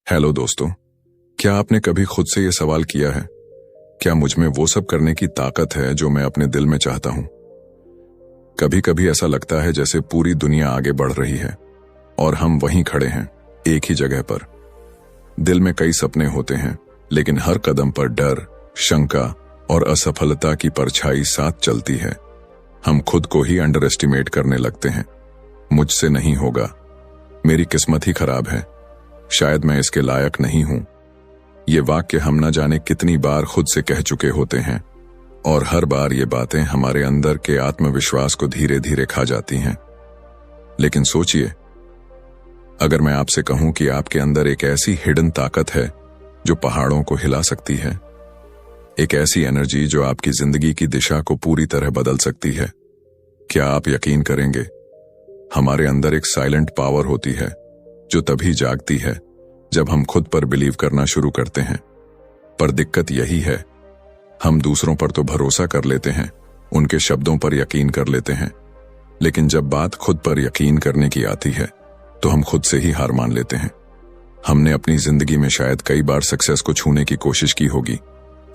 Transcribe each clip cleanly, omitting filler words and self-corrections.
Hello दोस्तों, क्या आपने कभी खुद से ये सवाल किया है, क्या मुझ में वो सब करने की ताकत है जो मैं अपने दिल में चाहता हूं? कभी कभी ऐसा लगता है जैसे पूरी दुनिया आगे बढ़ रही है और हम वहीं खड़े हैं, एक ही जगह पर। दिल में कई सपने होते हैं, लेकिन हर कदम पर डर, शंका और असफलता की परछाई साथ चलती है। हम खुद को ही अंडर एस्टिमेट करने लगते हैं। मुझसे नहीं होगा, मेरी किस्मत ही खराब है, शायद मैं इसके लायक नहीं हूं। ये वाक्य हम न जाने कितनी बार खुद से कह चुके होते हैं और हर बार ये बातें हमारे अंदर के आत्मविश्वास को धीरे धीरे खा जाती हैं। लेकिन सोचिए, अगर मैं आपसे कहूं कि आपके अंदर एक ऐसी हिडन ताकत है जो पहाड़ों को हिला सकती है, एक ऐसी एनर्जी जो आपकी जिंदगी की दिशा को पूरी तरह बदल सकती है, क्या आप यकीन करेंगे? हमारे अंदर एक साइलेंट पावर होती है जो तभी जागती है जब हम खुद पर बिलीव करना शुरू करते हैं। पर दिक्कत यही है, हम दूसरों पर तो भरोसा कर लेते हैं, उनके शब्दों पर यकीन कर लेते हैं, लेकिन जब बात खुद पर यकीन करने की आती है तो हम खुद से ही हार मान लेते हैं। हमने अपनी जिंदगी में शायद कई बार सक्सेस को छूने की कोशिश की होगी,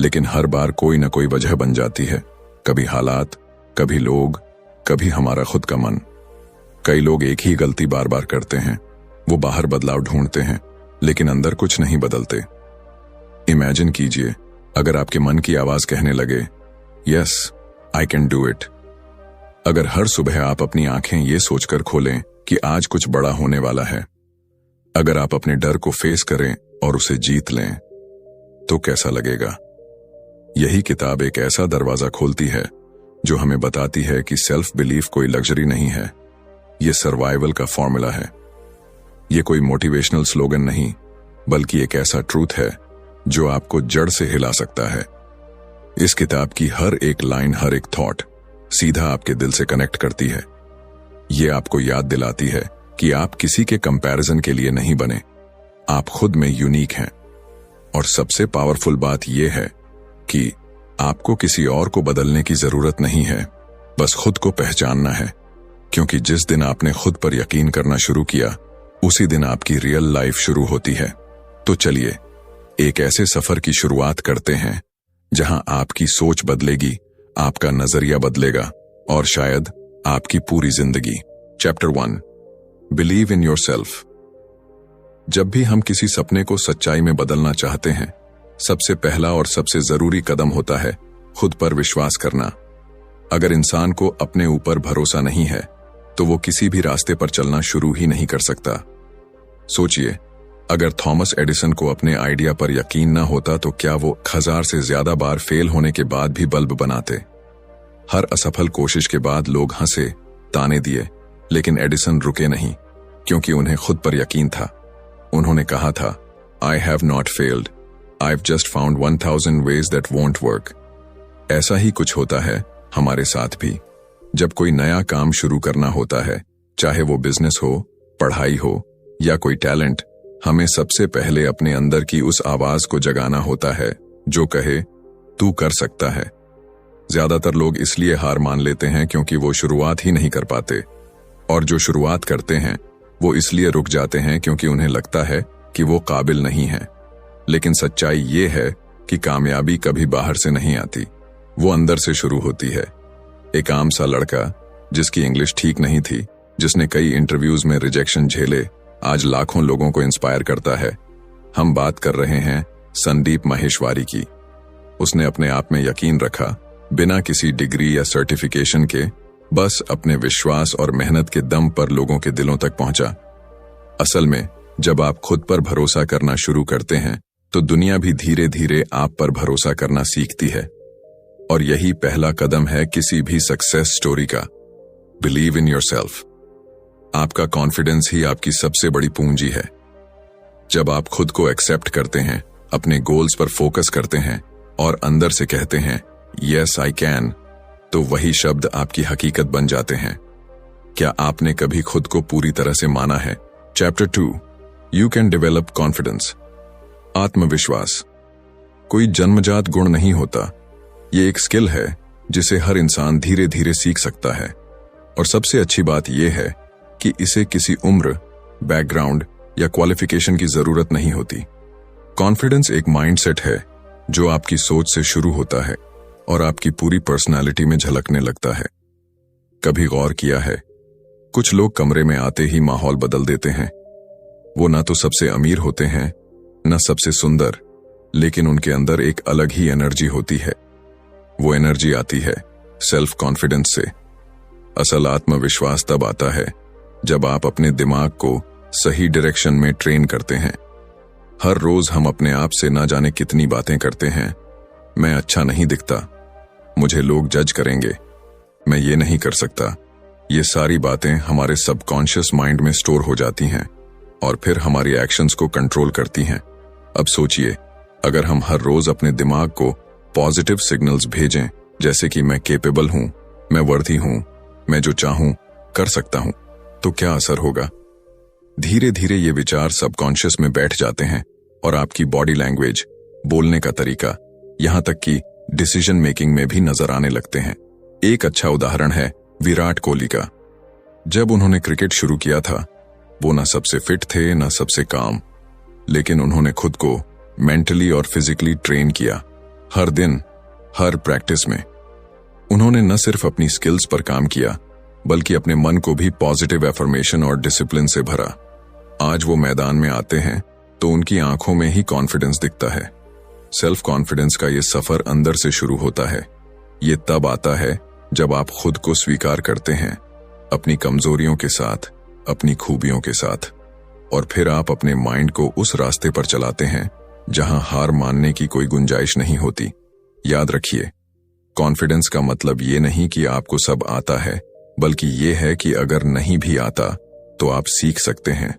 लेकिन हर बार कोई ना कोई वजह बन जाती है। कभी हालात, कभी लोग, कभी हमारा खुद का मन। कई लोग एक ही गलती बार बार करते हैं, वो बाहर बदलाव ढूंढते हैं, लेकिन अंदर कुछ नहीं बदलते। इमेजिन कीजिए, अगर आपके मन की आवाज कहने लगे, yes I can do it. अगर हर सुबह आप अपनी आंखें ये सोचकर खोलें कि आज कुछ बड़ा होने वाला है, अगर आप अपने डर को फेस करें और उसे जीत लें, तो कैसा लगेगा? यही किताब एक ऐसा दरवाजा खोलती है जो हमें बताती है कि सेल्फ बिलीफ कोई लग्जरी नहीं है, ये सर्वाइवल का फॉर्मूला है। ये कोई मोटिवेशनल स्लोगन नहीं, बल्कि एक ऐसा ट्रूथ है जो आपको जड़ से हिला सकता है। इस किताब की हर एक लाइन, हर एक थॉट सीधा आपके दिल से कनेक्ट करती है। ये आपको याद दिलाती है कि आप किसी के कंपैरिजन के लिए नहीं बने, आप खुद में यूनिक हैं। और सबसे पावरफुल बात यह है कि आपको किसी और को बदलने की जरूरत नहीं है, बस खुद को पहचानना है। क्योंकि जिस दिन आपने खुद पर यकीन करना शुरू किया, उसी दिन आपकी रियल लाइफ शुरू होती है। तो चलिए एक ऐसे सफर की शुरुआत करते हैं जहां आपकी सोच बदलेगी, आपका नजरिया बदलेगा और शायद आपकी पूरी जिंदगी। Chapter 1, believe in yourself. जब भी हम किसी सपने को सच्चाई में बदलना चाहते हैं, सबसे पहला और सबसे जरूरी कदम होता है खुद पर विश्वास करना। अगर इंसान को अपने ऊपर भरोसा नहीं है तो वो किसी भी रास्ते पर चलना शुरू ही नहीं कर सकता। सोचिए, अगर थॉमस एडिसन को अपने आइडिया पर यकीन न होता तो क्या वो 1000 से ज्यादा बार फेल होने के बाद भी बल्ब बनाते? हर असफल कोशिश के बाद लोग हंसे, ताने दिए, लेकिन एडिसन रुके नहीं, क्योंकि उन्हें खुद पर यकीन था। उन्होंने कहा था, I have not failed, I have just found 1000 ways that won't work. ऐसा ही कुछ होता है हमारे साथ भी। जब कोई नया काम शुरू करना होता है, चाहे वो बिजनेस हो, पढ़ाई हो या कोई टैलेंट, हमें सबसे पहले अपने अंदर की उस आवाज को जगाना होता है जो कहे तू कर सकता है। ज्यादातर लोग इसलिए हार मान लेते हैं क्योंकि वो शुरुआत ही नहीं कर पाते, और जो शुरुआत करते हैं वो इसलिए रुक जाते हैं क्योंकि उन्हें लगता है कि वो काबिल नहीं है। लेकिन सच्चाई ये है कि कामयाबी कभी बाहर से नहीं आती, वो अंदर से शुरू होती है। एक आम सा लड़का जिसकी इंग्लिश ठीक नहीं थी, जिसने कई इंटरव्यूज में रिजेक्शन झेले, आज लाखों लोगों को इंस्पायर करता है। हम बात कर रहे हैं संदीप माहेश्वरी की। उसने अपने आप में यकीन रखा, बिना किसी डिग्री या सर्टिफिकेशन के, बस अपने विश्वास और मेहनत के दम पर लोगों के दिलों तक पहुंचा। असल में जब आप खुद पर भरोसा करना शुरू करते हैं तो दुनिया भी धीरे धीरे आप पर भरोसा करना सीखती है। और यही पहला कदम है किसी भी सक्सेस स्टोरी का, बिलीव इन योरसेल्फ। आपका कॉन्फिडेंस ही आपकी सबसे बड़ी पूंजी है। जब आप खुद को एक्सेप्ट करते हैं, अपने गोल्स पर फोकस करते हैं और अंदर से कहते हैं यस आई कैन, तो वही शब्द आपकी हकीकत बन जाते हैं। क्या आपने कभी खुद को पूरी तरह से माना है? Chapter 2, you can develop confidence. आत्मविश्वास कोई जन्मजात गुण नहीं होता, ये एक स्किल है जिसे हर इंसान धीरे धीरे सीख सकता है। और सबसे अच्छी बात यह है कि इसे किसी उम्र, बैकग्राउंड या क्वालिफिकेशन की जरूरत नहीं होती। कॉन्फिडेंस एक माइंडसेट है जो आपकी सोच से शुरू होता है और आपकी पूरी पर्सनालिटी में झलकने लगता है। कभी गौर किया है, कुछ लोग कमरे में आते ही माहौल बदल देते हैं। वो ना तो सबसे अमीर होते हैं, न सबसे सुंदर, लेकिन उनके अंदर एक अलग ही एनर्जी होती है। वो एनर्जी आती है सेल्फ कॉन्फिडेंस से। असल आत्मविश्वास तब आता है जब आप अपने दिमाग को सही डायरेक्शन में ट्रेन करते हैं। हर रोज हम अपने आप से ना जाने कितनी बातें करते हैं। मैं अच्छा नहीं दिखता, मुझे लोग जज करेंगे, मैं ये नहीं कर सकता। ये सारी बातें हमारे सबकॉन्शियस माइंड में स्टोर हो जाती हैं और फिर हमारी एक्शंस को कंट्रोल करती हैं। अब सोचिए, अगर हम हर रोज अपने दिमाग को पॉजिटिव सिग्नल्स भेजें, जैसे कि मैं कैपेबल हूं, मैं वर्दी हूं, मैं जो चाहूं कर सकता हूं, तो क्या असर होगा? धीरे धीरे ये विचार सबकॉन्शियस में बैठ जाते हैं और आपकी बॉडी लैंग्वेज, बोलने का तरीका, यहां तक कि डिसीजन मेकिंग में भी नजर आने लगते हैं। एक अच्छा उदाहरण है विराट कोहली का। जब उन्होंने क्रिकेट शुरू किया था, वो ना सबसे फिट थे, ना सबसे काम, लेकिन उन्होंने खुद को मेंटली और फिजिकली ट्रेन किया। हर दिन, हर प्रैक्टिस में उन्होंने न सिर्फ अपनी स्किल्स पर काम किया, बल्कि अपने मन को भी पॉजिटिव एफर्मेशन और डिसिप्लिन से भरा। आज वो मैदान में आते हैं तो उनकी आंखों में ही कॉन्फिडेंस दिखता है। सेल्फ कॉन्फिडेंस का ये सफर अंदर से शुरू होता है। ये तब आता है जब आप खुद को स्वीकार करते हैं, अपनी कमजोरियों के साथ, अपनी खूबियों के साथ, और फिर आप अपने माइंड को उस रास्ते पर चलाते हैं जहां हार मानने की कोई गुंजाइश नहीं होती। याद रखिए, कॉन्फिडेंस का मतलब ये नहीं कि आपको सब आता है, बल्कि ये है कि अगर नहीं भी आता तो आप सीख सकते हैं,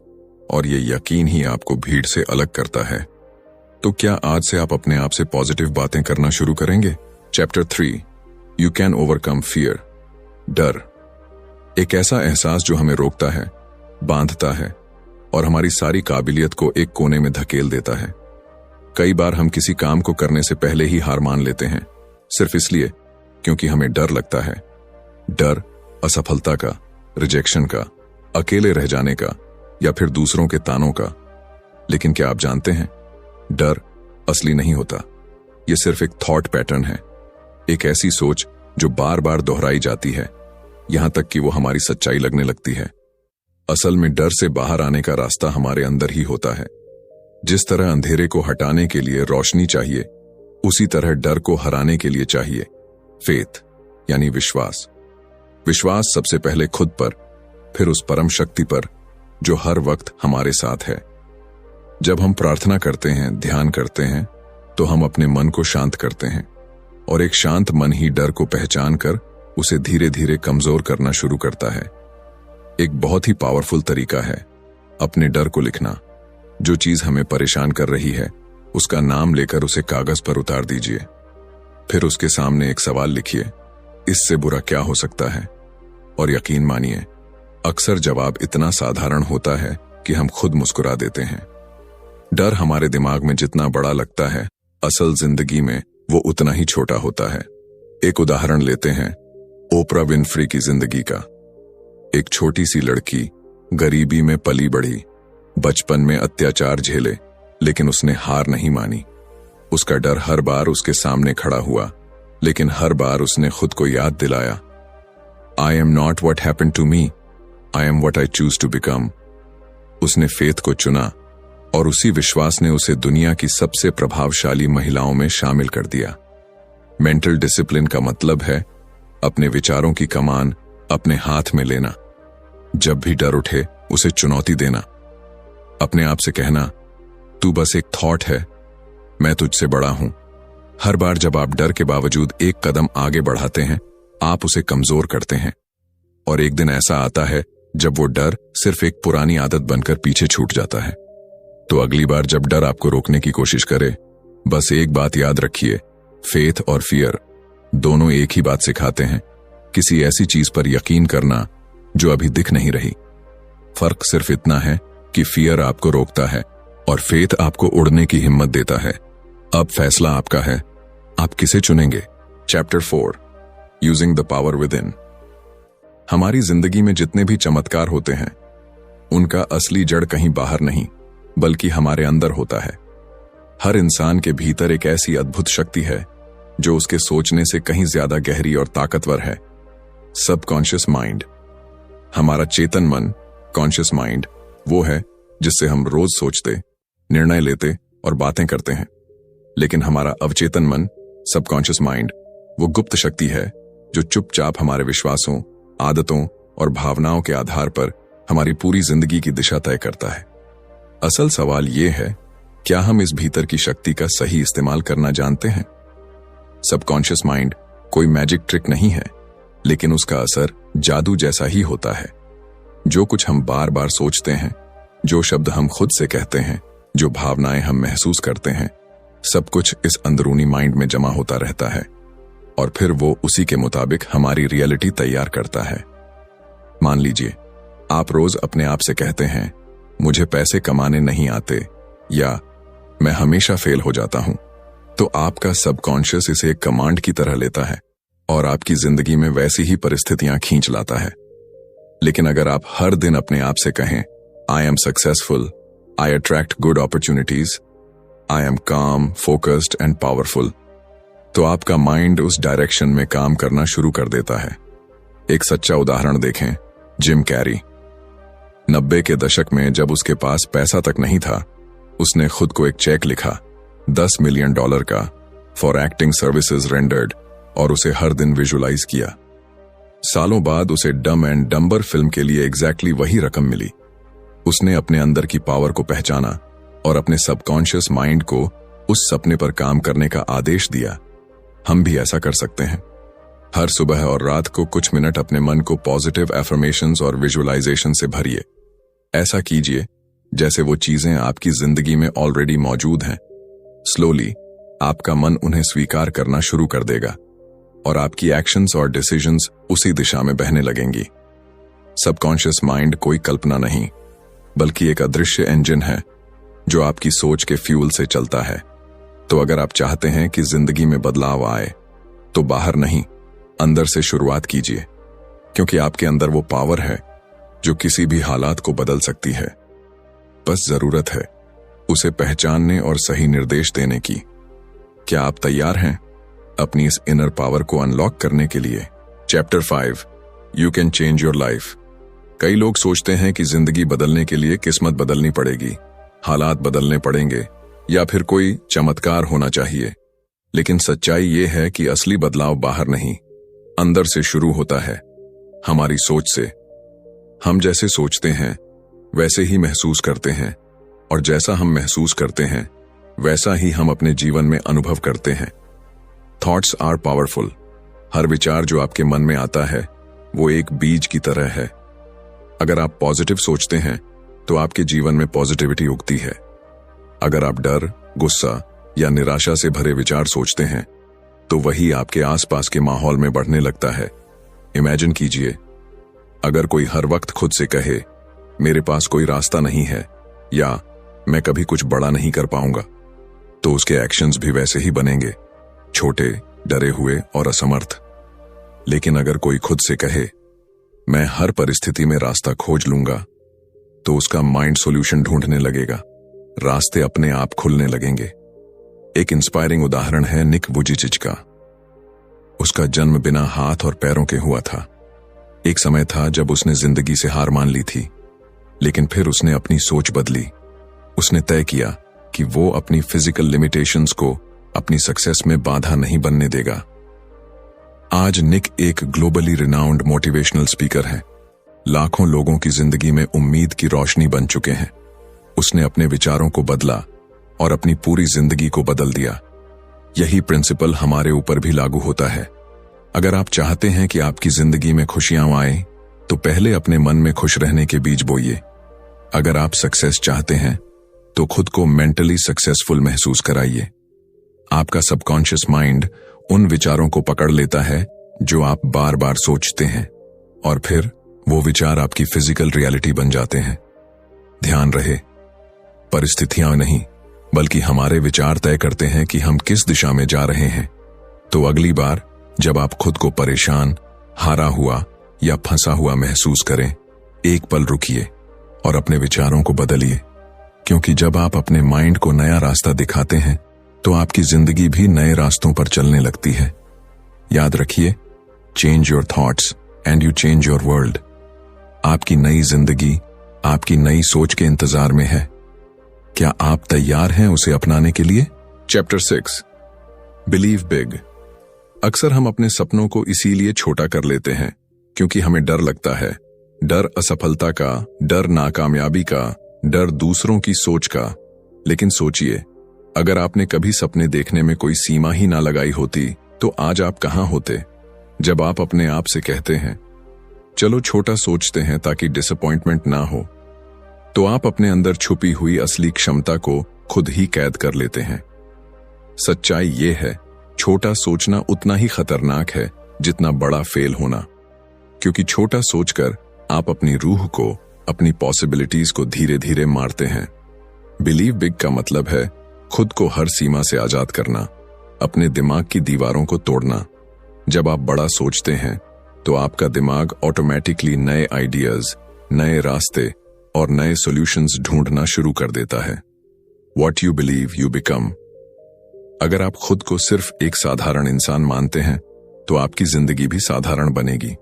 और ये यकीन ही आपको भीड़ से अलग करता है। तो क्या आज से आप अपने आप से पॉजिटिव बातें करना शुरू करेंगे? Chapter 3, you can overcome fear. डर एक ऐसा एहसास जो हमें रोकता है, बांधता है और हमारी सारी काबिलियत को एक कोने में धकेल देता है। कई बार हम किसी काम को करने से पहले ही हार मान लेते हैं, सिर्फ इसलिए क्योंकि हमें डर लगता है। डर असफलता का, रिजेक्शन का, अकेले रह जाने का, या फिर दूसरों के तानों का। लेकिन क्या आप जानते हैं, डर असली नहीं होता। यह सिर्फ एक थॉट पैटर्न है, एक ऐसी सोच जो बार बार दोहराई जाती है, यहां तक कि वो हमारी सच्चाई लगने लगती है। असल में डर से बाहर आने का रास्ता हमारे अंदर ही होता है। जिस तरह अंधेरे को हटाने के लिए रोशनी चाहिए, उसी तरह डर को हराने के लिए चाहिए फेथ, यानी विश्वास। विश्वास सबसे पहले खुद पर, फिर उस परम शक्ति पर जो हर वक्त हमारे साथ है। जब हम प्रार्थना करते हैं, ध्यान करते हैं, तो हम अपने मन को शांत करते हैं, और एक शांत मन ही डर को पहचान कर उसे धीरे धीरे कमजोर करना शुरू करता है। एक बहुत ही पावरफुल तरीका है अपने डर को लिखना। जो चीज हमें परेशान कर रही है, उसका नाम लेकर उसे कागज पर उतार दीजिए। फिर उसके सामने एक सवाल लिखिए, इससे बुरा क्या हो सकता है? और यकीन मानिए, अक्सर जवाब इतना साधारण होता है कि हम खुद मुस्कुरा देते हैं। डर हमारे दिमाग में जितना बड़ा लगता है, असल जिंदगी में वो उतना ही छोटा होता है। एक उदाहरण लेते हैं ओपरा विनफ्री की जिंदगी का। एक छोटी सी लड़की, गरीबी में पली बढ़ी, बचपन में अत्याचार झेले, लेकिन उसने हार नहीं मानी। उसका डर हर बार उसके सामने खड़ा हुआ, लेकिन हर बार उसने खुद को याद दिलाया, I am not what happened to me, I am what I choose to become. उसने फेथ को चुना, और उसी विश्वास ने उसे दुनिया की सबसे प्रभावशाली महिलाओं में शामिल कर दिया। मेंटल डिसिप्लिन का मतलब है अपने विचारों की कमान अपने हाथ में लेना। जब भी डर उठे, उसे चुनौती देना। अपने आप से कहना, तू बस एक थॉट है, मैं तुझसे बड़ा हूं। हर बार जब आप डर के बावजूद एक कदम आगे बढ़ाते हैं, आप उसे कमजोर करते हैं। और एक दिन ऐसा आता है जब वो डर सिर्फ एक पुरानी आदत बनकर पीछे छूट जाता है। तो अगली बार जब डर आपको रोकने की कोशिश करे, बस एक बात याद रखिए, फेथ और फियर दोनों एक ही बात सिखाते हैं, किसी ऐसी चीज पर यकीन करना जो अभी दिख नहीं रही। फर्क सिर्फ इतना है कि फियर आपको रोकता है और फेथ आपको उड़ने की हिम्मत देता है। अब फैसला आपका है, आप किसे चुनेंगे? Chapter 4, using the power with in. हमारी जिंदगी में जितने भी चमत्कार होते हैं, उनका असली जड़ कहीं बाहर नहीं बल्कि हमारे अंदर होता है। हर इंसान के भीतर एक ऐसी अद्भुत शक्ति है जो उसके सोचने से कहीं ज्यादा गहरी और ताकतवर है। Subconscious mind. हमारा चेतन मन, कॉन्शियस माइंड, वो है जिससे हम रोज सोचते, निर्णय लेते और बातें करते हैं। लेकिन हमारा अवचेतन मन, सबकॉन्शियस माइंड, वो गुप्त शक्ति है जो चुपचाप हमारे विश्वासों, आदतों और भावनाओं के आधार पर हमारी पूरी जिंदगी की दिशा तय करता है। असल सवाल ये है, क्या हम इस भीतर की शक्ति का सही इस्तेमाल करना जानते हैं? सबकॉन्शियस माइंड कोई मैजिक ट्रिक नहीं है, लेकिन उसका असर जादू जैसा ही होता है। जो कुछ हम बार बार सोचते हैं, जो शब्द हम खुद से कहते हैं, जो भावनाएं हम महसूस करते हैं, सब कुछ इस अंदरूनी माइंड में जमा होता रहता है और फिर वो उसी के मुताबिक हमारी रियलिटी तैयार करता है। मान लीजिए, आप रोज अपने आप से कहते हैं, मुझे पैसे कमाने नहीं आते या मैं हमेशा फेल हो जाता हूं, तो आपका सबकॉन्शियस इसे एक कमांड की तरह लेता है और आपकी जिंदगी में वैसी ही परिस्थितियां खींच लाता है। लेकिन अगर आप हर दिन अपने आप से कहें, I am successful, I attract good opportunities, I am काम, फोकस्ड एंड पावरफुल, तो आपका माइंड उस डायरेक्शन में काम करना शुरू कर देता है। एक सच्चा उदाहरण देखें, जिम कैरी। 90 के दशक में जब उसके पास पैसा तक नहीं था, उसने खुद को एक चेक लिखा, $10 मिलियन का, फॉर एक्टिंग सर्विसेज रेंडर्ड, और उसे हर दिन विजुलाइज किया। सालों बाद उसे डम एंड डम्बर फिल्म के लिए एग्जैक्टली वही रकम मिली। उसने अपने अंदर की पावर को पहचाना और अपने सबकॉन्शियस माइंड को उस सपने पर काम करने का आदेश दिया। हम भी ऐसा कर सकते हैं। हर सुबह और रात को कुछ मिनट अपने मन को पॉजिटिव एफर्मेशंस और विजुअलाइजेशन से भरिए। ऐसा कीजिए जैसे वो चीजें आपकी जिंदगी में ऑलरेडी मौजूद हैं। स्लोली आपका मन उन्हें स्वीकार करना शुरू कर देगा और आपकी एक्शंस और डिसीजंस उसी दिशा में बहने लगेंगी। सबकॉन्शियस माइंड कोई कल्पना नहीं, बल्कि एक अदृश्य इंजन है जो आपकी सोच के फ्यूल से चलता है। तो अगर आप चाहते हैं कि जिंदगी में बदलाव आए, तो बाहर नहीं, अंदर से शुरुआत कीजिए, क्योंकि आपके अंदर वो पावर है जो किसी भी हालात को बदल सकती है। बस जरूरत है उसे पहचानने और सही निर्देश देने की। क्या आप तैयार हैं अपनी इस इनर पावर को अनलॉक करने के लिए? Chapter 5, you can change your life. कई लोग सोचते हैं कि जिंदगी बदलने के लिए किस्मत बदलनी पड़ेगी, हालात बदलने पड़ेंगे या फिर कोई चमत्कार होना चाहिए। लेकिन सच्चाई ये है कि असली बदलाव बाहर नहीं, अंदर से शुरू होता है, हमारी सोच से। हम जैसे सोचते हैं वैसे ही महसूस करते हैं, और जैसा हम महसूस करते हैं वैसा ही हम अपने जीवन में अनुभव करते हैं। Thoughts are powerful. हर विचार जो आपके मन में आता है वो एक बीज की तरह है। अगर आप पॉजिटिव सोचते हैं तो आपके जीवन में पॉजिटिविटी उगती है। अगर आप डर, गुस्सा या निराशा से भरे विचार सोचते हैं तो वही आपके आसपास के माहौल में बढ़ने लगता है। इमेजिन कीजिए, अगर कोई हर वक्त खुद से कहे, मेरे पास कोई रास्ता नहीं है या मैं कभी कुछ बड़ा नहीं कर पाऊंगा, तो उसके एक्शंस भी वैसे ही बनेंगे, छोटे, डरे हुए और असमर्थ। लेकिन अगर कोई खुद से कहे, मैं हर परिस्थिति में रास्ता खोज लूंगा, तो उसका माइंड सॉल्यूशन ढूंढने लगेगा, रास्ते अपने आप खुलने लगेंगे। एक इंस्पायरिंग उदाहरण है निक वुजिचिच का। उसका जन्म बिना हाथ और पैरों के हुआ था। एक समय था जब उसने जिंदगी से हार मान ली थी, लेकिन फिर उसने अपनी सोच बदली। उसने तय किया कि वो अपनी फिजिकल लिमिटेशंस को अपनी सक्सेस में बाधा नहीं बनने देगा। आज निक एक ग्लोबली रिनाउंड मोटिवेशनल स्पीकर है। लाखों लोगों की जिंदगी में उम्मीद की रोशनी बन चुके हैं। उसने अपने विचारों को बदला और अपनी पूरी जिंदगी को बदल दिया। यही प्रिंसिपल हमारे ऊपर भी लागू होता है। अगर आप चाहते हैं कि आपकी जिंदगी में खुशियां आए, तो पहले अपने मन में खुश रहने के बीज बोइए। अगर आप सक्सेस चाहते हैं तो खुद को मेंटली सक्सेसफुल महसूस कराइए। आपका सबकॉन्शियस माइंड उन विचारों को पकड़ लेता है जो आप बार बार सोचते हैं, और फिर वो विचार आपकी फिजिकल रियलिटी बन जाते हैं। ध्यान रहे, परिस्थितियां नहीं बल्कि हमारे विचार तय करते हैं कि हम किस दिशा में जा रहे हैं। तो अगली बार जब आप खुद को परेशान, हारा हुआ या फंसा हुआ महसूस करें, एक पल रुकिए और अपने विचारों को बदलिए, क्योंकि जब आप अपने माइंड को नया रास्ता दिखाते हैं तो आपकी जिंदगी भी नए रास्तों पर चलने लगती है। याद रखिए, change your thoughts and you change your world. आपकी नई जिंदगी आपकी नई सोच के इंतजार में है। क्या आप तैयार हैं उसे अपनाने के लिए? Chapter 6, believe big. अक्सर हम अपने सपनों को इसीलिए छोटा कर लेते हैं क्योंकि हमें डर लगता है। डर असफलता का, डर नाकामयाबी का, डर दूसरों की सोच का। लेकिन सोचिए, अगर आपने कभी सपने देखने में कोई सीमा ही ना लगाई होती तो आज आप कहां होते? जब आप अपने आप से कहते हैं चलो छोटा सोचते हैं ताकि डिसअपॉइंटमेंट ना हो, तो आप अपने अंदर छुपी हुई असली क्षमता को खुद ही कैद कर लेते हैं। सच्चाई ये है, छोटा सोचना उतना ही खतरनाक है जितना बड़ा फेल होना, क्योंकि छोटा सोचकर आप अपनी रूह को, अपनी पॉसिबिलिटीज को धीरे धीरे मारते हैं। बिलीव बिग का मतलब है खुद को हर सीमा से आजाद करना, अपने दिमाग की दीवारों को तोड़ना। जब आप बड़ा सोचते हैं तो आपका दिमाग ऑटोमेटिकली नए आइडियाज, नए रास्ते और नए सॉल्यूशंस ढूंढना शुरू कर देता है। What you believe you become। अगर आप खुद को सिर्फ एक साधारण इंसान मानते हैं तो आपकी जिंदगी भी साधारण बनेगी।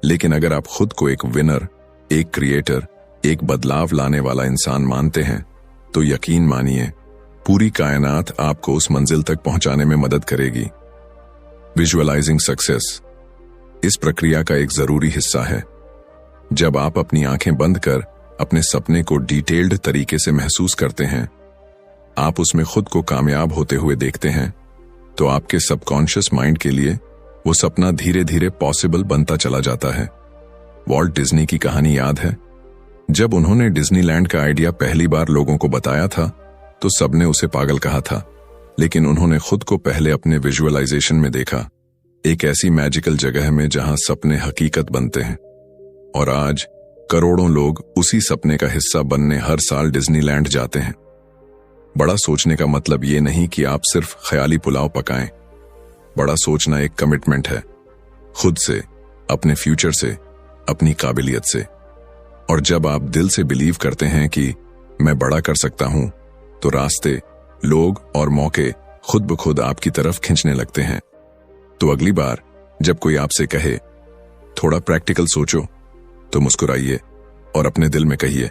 लेकिन अगर आप खुद को एक विनर, एक क्रिएटर, एक बदलाव लाने वाला इंसान मानते हैं तो यकीन मानिए, पूरी कायनात आपको उस मंजिल तक पहुंचाने में मदद करेगी। विजुअलाइजिंग सक्सेस इस प्रक्रिया का एक जरूरी हिस्सा है। जब आप अपनी आंखें बंद कर अपने सपने को डिटेल्ड तरीके से महसूस करते हैं, आप उसमें खुद को कामयाब होते हुए देखते हैं, तो आपके सबकॉन्शियस माइंड के लिए वो सपना धीरे धीरे पॉसिबल बनता चला जाता है। वॉल्ट डिज्नी की कहानी याद है? जब उन्होंने डिज्नीलैंड का आइडिया पहली बार लोगों को बताया था तो सबने उसे पागल कहा था, लेकिन उन्होंने खुद को पहले अपने विजुअलाइजेशन में देखा, एक ऐसी मैजिकल जगह में जहां सपने हकीकत बनते हैं। और आज करोड़ों लोग उसी सपने का हिस्सा बनने हर साल डिज्नीलैंड जाते हैं। बड़ा सोचने का मतलब ये नहीं कि आप सिर्फ ख्याली पुलाव पकाएं। बड़ा सोचना एक कमिटमेंट है, खुद से, अपने फ्यूचर से, अपनी काबिलियत से। और जब आप दिल से बिलीव करते हैं कि मैं बड़ा कर सकता हूं, तो रास्ते, लोग और मौके खुद ब खुद आपकी तरफ खींचने लगते हैं। तो अगली बार जब कोई आपसे कहे थोड़ा प्रैक्टिकल सोचो, तो मुस्कुराइए और अपने दिल में कहिए,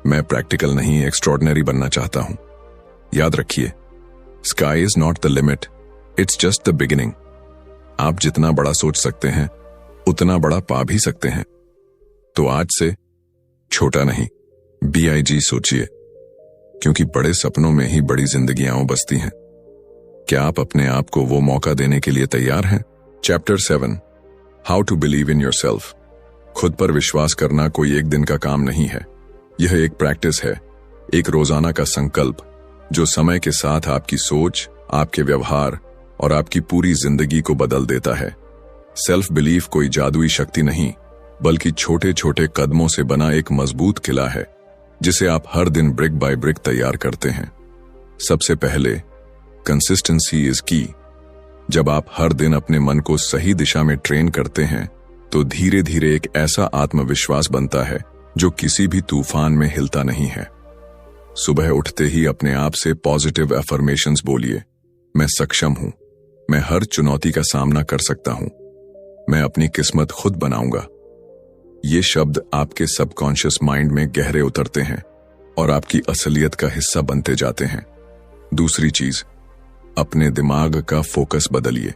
मैं प्रैक्टिकल नहीं एक्स्ट्रॉर्डिनरी बनना चाहता हूं। याद रखिए, sky is not the limit, it's just the beginning. आप जितना बड़ा सोच सकते हैं उतना बड़ा पा भी सकते हैं। तो आज से छोटा नहीं, BIG सोचिए, क्योंकि बड़े सपनों में ही बड़ी जिंदगियां बसती हैं। क्या आप अपने आप को वो मौका देने के लिए तैयार हैं? Chapter 7, how to believe in yourself. खुद पर विश्वास करना कोई एक दिन का काम नहीं है। यह एक प्रैक्टिस है, एक रोजाना का संकल्प जो समय के साथ आपकी सोच, आपके व्यवहार और आपकी पूरी जिंदगी को बदल देता है। सेल्फ बिलीफ कोई जादुई शक्ति नहीं, बल्कि छोटे छोटे कदमों से बना एक मजबूत किला है जिसे आप हर दिन ब्रिक बाय ब्रिक तैयार करते हैं। सबसे पहले, कंसिस्टेंसी इज की। जब आप हर दिन अपने मन को सही दिशा में ट्रेन करते हैं तो धीरे धीरे एक ऐसा आत्मविश्वास बनता है जो किसी भी तूफान में हिलता नहीं है। सुबह उठते ही अपने आप से पॉजिटिव अफर्मेशंस बोलिए, मैं सक्षम हूं, मैं हर चुनौती का सामना कर सकता हूं, मैं अपनी किस्मत खुद बनाऊंगा। ये शब्द आपके सबकॉन्शियस माइंड में गहरे उतरते हैं और आपकी असलियत का हिस्सा बनते जाते हैं। दूसरी चीज, अपने दिमाग का फोकस बदलिए।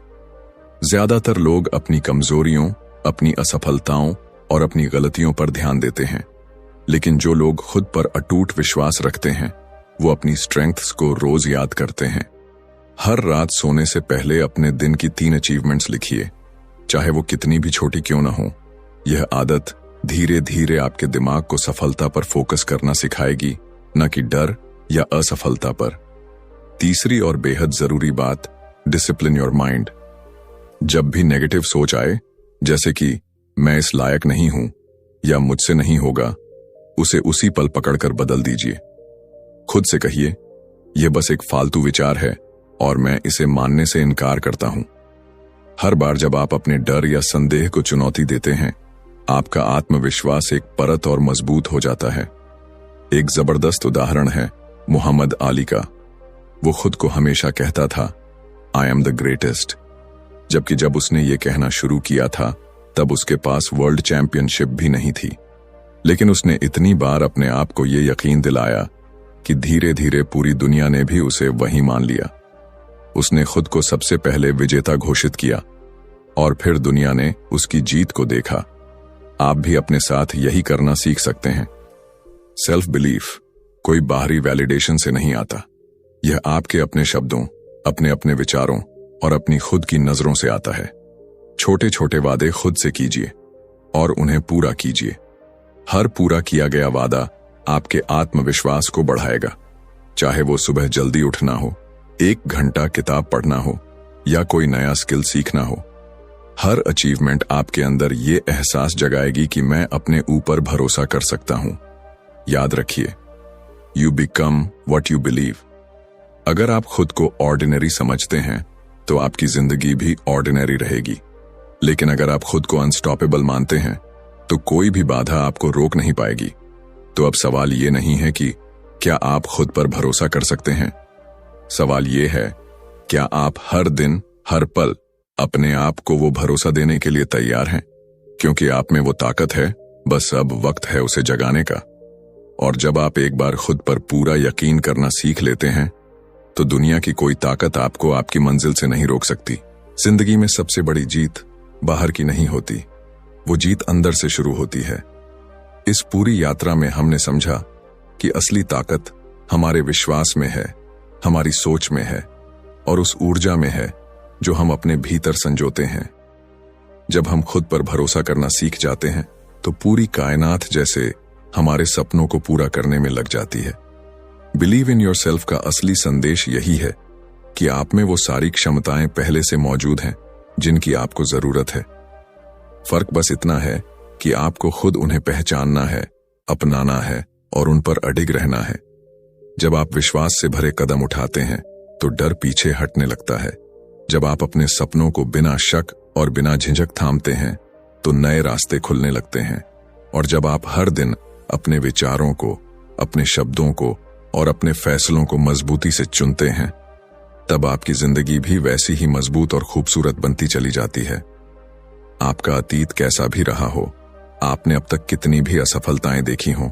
ज्यादातर लोग अपनी कमजोरियों, अपनी असफलताओं और अपनी गलतियों पर ध्यान देते हैं, लेकिन जो लोग खुद पर अटूट विश्वास रखते हैं वो अपनी स्ट्रेंथ्स को रोज याद करते हैं। हर रात सोने से पहले अपने दिन की 3 अचीवमेंट्स लिखिए, चाहे वो कितनी भी छोटी क्यों ना हो। यह आदत धीरे धीरे आपके दिमाग को सफलता पर फोकस करना सिखाएगी, न कि डर या असफलता पर। तीसरी और बेहद जरूरी बात, डिसिप्लिन योर माइंड। जब भी नेगेटिव सोच आए, जैसे कि मैं इस लायक नहीं हूं या मुझसे नहीं होगा, उसे उसी पल पकड़कर बदल दीजिए। खुद से कहिए, यह बस एक फालतू विचार है और मैं इसे मानने से इनकार करता हूं। हर बार जब आप अपने डर या संदेह को चुनौती देते हैं आपका आत्मविश्वास एक परत और मजबूत हो जाता है। एक जबरदस्त उदाहरण है मोहम्मद अली का। वो खुद को हमेशा कहता था, आई एम द ग्रेटेस्ट, जबकि जब उसने ये कहना शुरू किया था तब उसके पास वर्ल्ड चैंपियनशिप भी नहीं थी। लेकिन उसने इतनी बार अपने आप को ये यकीन दिलाया कि धीरे धीरे पूरी दुनिया ने भी उसे वही मान लिया। उसने खुद को सबसे पहले विजेता घोषित किया और फिर दुनिया ने उसकी जीत को देखा। आप भी अपने साथ यही करना सीख सकते हैं। सेल्फ बिलीफ कोई बाहरी वैलिडेशन से नहीं आता। यह आपके अपने शब्दों, अपने अपने विचारों और अपनी खुद की नजरों से आता है। छोटे छोटे वादे खुद से कीजिए और उन्हें पूरा कीजिए। हर पूरा किया गया वादा आपके आत्मविश्वास को बढ़ाएगा। चाहे वो सुबह जल्दी उठना हो, 1 घंटा किताब पढ़ना हो या कोई नया स्किल सीखना हो, हर अचीवमेंट आपके अंदर ये एहसास जगाएगी कि मैं अपने ऊपर भरोसा कर सकता हूं। याद रखिए, you become what you believe. अगर आप खुद को ऑर्डिनरी समझते हैं तो आपकी जिंदगी भी ऑर्डिनरी रहेगी। लेकिन अगर आप खुद को अनस्टॉपेबल मानते हैं तो कोई भी बाधा आपको रोक नहीं पाएगी। तो अब सवाल ये नहीं है कि क्या आप खुद पर भरोसा कर सकते हैं। सवाल ये है, क्या आप हर दिन, हर पल अपने आप को वो भरोसा देने के लिए तैयार हैं? क्योंकि आप में वो ताकत है, बस अब वक्त है उसे जगाने का। और जब आप एक बार खुद पर पूरा यकीन करना सीख लेते हैं तो दुनिया की कोई ताकत आपको आपकी मंजिल से नहीं रोक सकती। जिंदगी में सबसे बड़ी जीत बाहर की नहीं होती, वो जीत अंदर से शुरू होती है। इस पूरी यात्रा में हमने समझा कि असली ताकत हमारे विश्वास में है, हमारी सोच में है और उस ऊर्जा में है जो हम अपने भीतर संजोते हैं। जब हम खुद पर भरोसा करना सीख जाते हैं तो पूरी कायनात जैसे हमारे सपनों को पूरा करने में लग जाती है। बिलीव इन योरसेल्फ का असली संदेश यही है कि आप में वो सारी क्षमताएं पहले से मौजूद हैं जिनकी आपको जरूरत है। फर्क बस इतना है कि आपको खुद उन्हें पहचानना है, अपनाना है और उन पर अडिग रहना है। जब आप विश्वास से भरे कदम उठाते हैं तो डर पीछे हटने लगता है। जब आप अपने सपनों को बिना शक और बिना झिझक थामते हैं तो नए रास्ते खुलने लगते हैं। और जब आप हर दिन अपने विचारों को, अपने शब्दों को और अपने फैसलों को मजबूती से चुनते हैं, तब आपकी जिंदगी भी वैसी ही मजबूत और खूबसूरत बनती चली जाती है। आपका अतीत कैसा भी रहा हो, आपने अब तक कितनी भी असफलताएं देखी हों,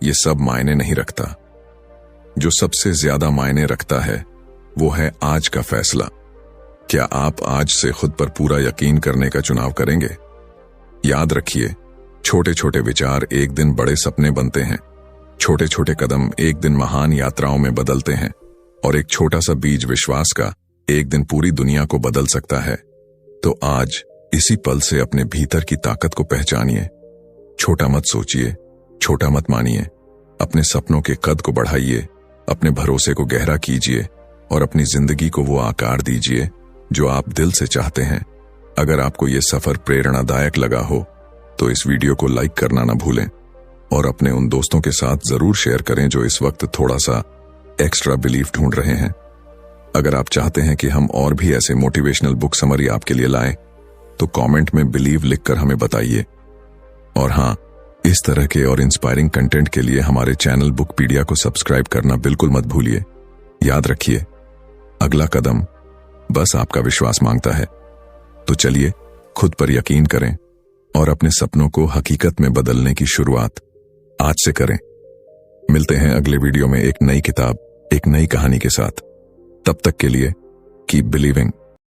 ये सब मायने नहीं रखता। जो सबसे ज्यादा मायने रखता है वो है आज का फैसला। क्या आप आज से खुद पर पूरा यकीन करने का चुनाव करेंगे? याद रखिए, छोटे छोटे विचार एक दिन बड़े सपने बनते हैं। छोटे छोटे कदम एक दिन महान यात्राओं में बदलते हैं और एक छोटा सा बीज विश्वास का एक दिन पूरी दुनिया को बदल सकता है। तो आज इसी पल से अपने भीतर की ताकत को पहचानिए। छोटा मत सोचिए, छोटा मत मानिए। अपने सपनों के कद को बढ़ाइए, अपने भरोसे को गहरा कीजिए और अपनी जिंदगी को वो आकार दीजिए जो आप दिल से चाहते हैं। अगर आपको ये सफर प्रेरणादायक लगा हो तो इस वीडियो को लाइक करना ना भूलें और अपने उन दोस्तों के साथ जरूर शेयर करें जो इस वक्त थोड़ा सा एक्स्ट्रा बिलीफ ढूंढ रहे हैं। अगर आप चाहते हैं कि हम और भी ऐसे मोटिवेशनल बुक समरी आपके लिए लाएं तो कमेंट में बिलीव लिखकर हमें बताइए। और हाँ, इस तरह के और इंस्पायरिंग कंटेंट के लिए हमारे चैनल बुकपीडिया को सब्सक्राइब करना बिल्कुल मत भूलिए। याद रखिए, अगला कदम बस आपका विश्वास मांगता है। तो चलिए खुद पर यकीन करें और अपने सपनों को हकीकत में बदलने की शुरुआत आज से करें। मिलते हैं अगले वीडियो में एक नई किताब, एक नई कहानी के साथ। तब तक के लिए कीप बिलीविंग।